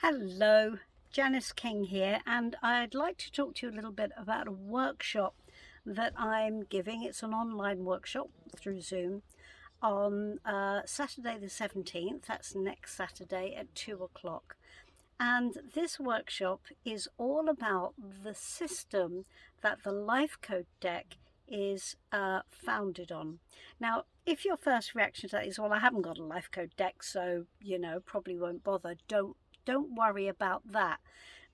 Hello, Janice King here, and I'd like to talk to you a little bit about a workshop that I'm giving. It's an online workshop through Zoom on Saturday the 17th. That's next Saturday at 2 o'clock. And this workshop is all about the system that the Life Code deck is founded on. Now, if your first reaction to that is, well, I haven't got a Life Code deck, so, probably won't bother, don't worry about that,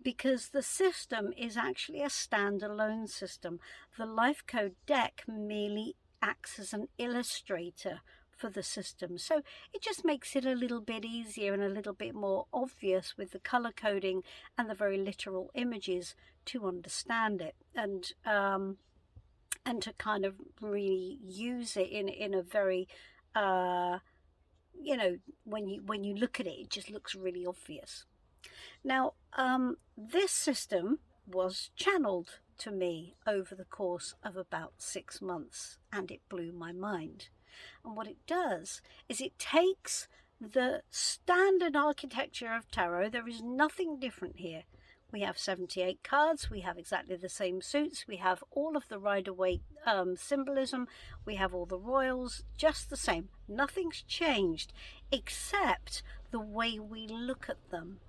because the system is actually a standalone system. The Life Code deck merely acts as an illustrator for the system, so it just makes it a little bit easier and a little bit more obvious with the color coding and the very literal images to understand it, and to kind of really use it in a very when you look at it, it just looks really obvious. Now, this system was channeled to me over the course of about 6 months, and it blew my mind. And what it does is it takes the standard architecture of tarot. There is nothing different here. We have 78 cards, we have exactly the same suits, we have all of the Rider-Waite symbolism, we have all the royals, just the same. Nothing's changed except the way we look at them.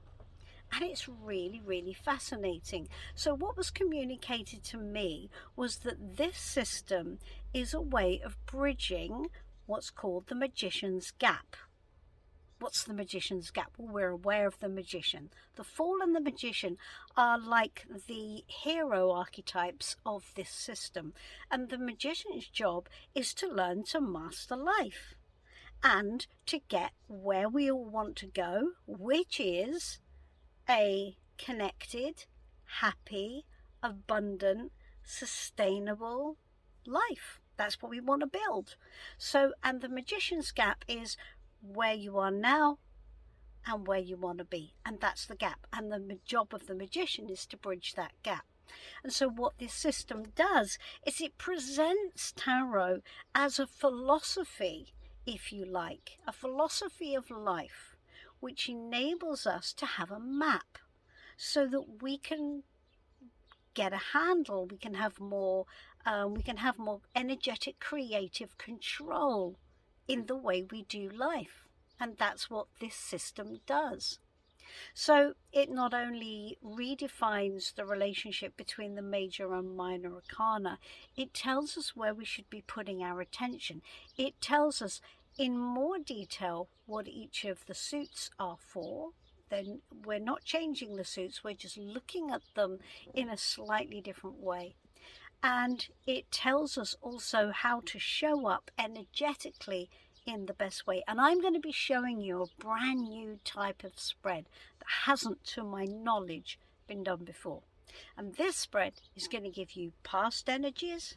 And it's really, really fascinating. So what was communicated to me was that this system is a way of bridging what's called the magician's gap. What's the magician's gap? Well, we're aware of the magician. The Fool and the magician are like the hero archetypes of this system. And the magician's job is to learn to master life and to get where we all want to go, which is a connected, happy, abundant, sustainable life. That's what we want to build. So, and the magician's gap is where you are now and where you want to be, and that's the gap, and the job of the magician is to bridge that gap. And so what this system does is it presents tarot as a philosophy, if you like, a philosophy of life, which enables us to have a map so that we can get a handle, we can have more energetic, creative control in the way we do life. And that's what this system does. So it not only redefines the relationship between the major and minor arcana, it tells us where we should be putting our attention. It tells us in more detail what each of the suits are for. Then we're not changing the suits, we're just looking at them in a slightly different way. And it tells us also how to show up energetically in the best way. And I'm going to be showing you a brand new type of spread that hasn't, to my knowledge, been done before. And this spread is going to give you past energies,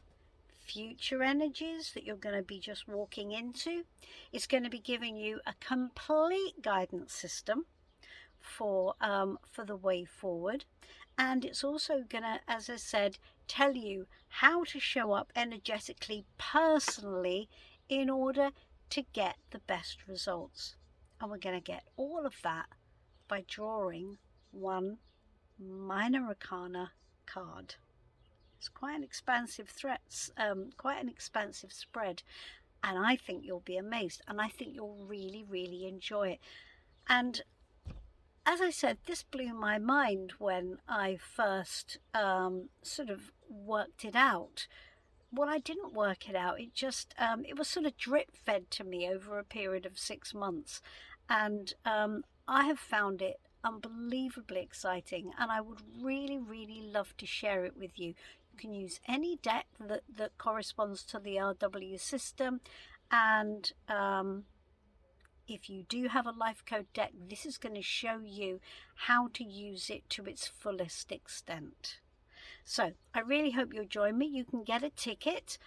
future energies that you're going to be just walking into. It's going to be giving you a complete guidance system for the way forward. And it's also going to, as I said, tell you how to show up energetically, personally, in order to get the best results. And we're going to get all of that by drawing one minor arcana card. It's quite an expansive spread, and I think you'll be amazed, and I think you'll really, really enjoy it. And as I said, this blew my mind when I first sort of worked it out. Well, I didn't work it out. It just, it was sort of drip fed to me over a period of 6 months. And I have found it unbelievably exciting. And I would really, really love to share it with you. You can use any deck that corresponds to the RW system. And if you do have a Life Code deck, this is going to show you how to use it to its fullest extent. So I really hope you'll join me. You can get a ticket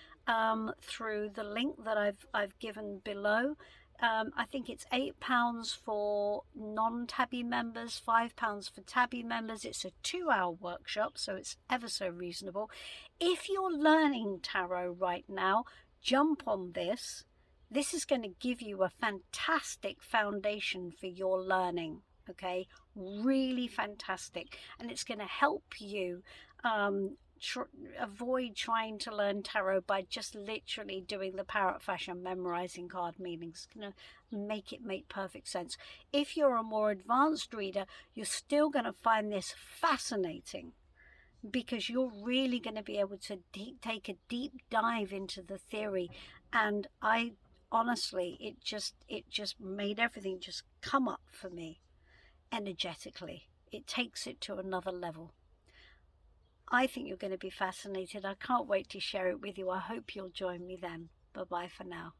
through the link that I've given below. I think it's £8 for non-Tabby members, £5 for Tabby members. It's a 2-hour workshop, so it's ever so reasonable. If you're learning tarot right now, jump on this. This is going to give you a fantastic foundation for your learning. Okay, really fantastic, and it's going to help you um, avoid trying to learn tarot by just literally doing the parrot fashion, memorizing card meanings. It's going to make it make perfect sense. If you're a more advanced reader, you're still going to find this fascinating, because you're really going to be able to take a deep dive into the theory. And I honestly, it just made everything just come up for me energetically. It takes it to another level. I think you're going to be fascinated. I can't wait to share it with you. I hope you'll join me then. Bye bye for now.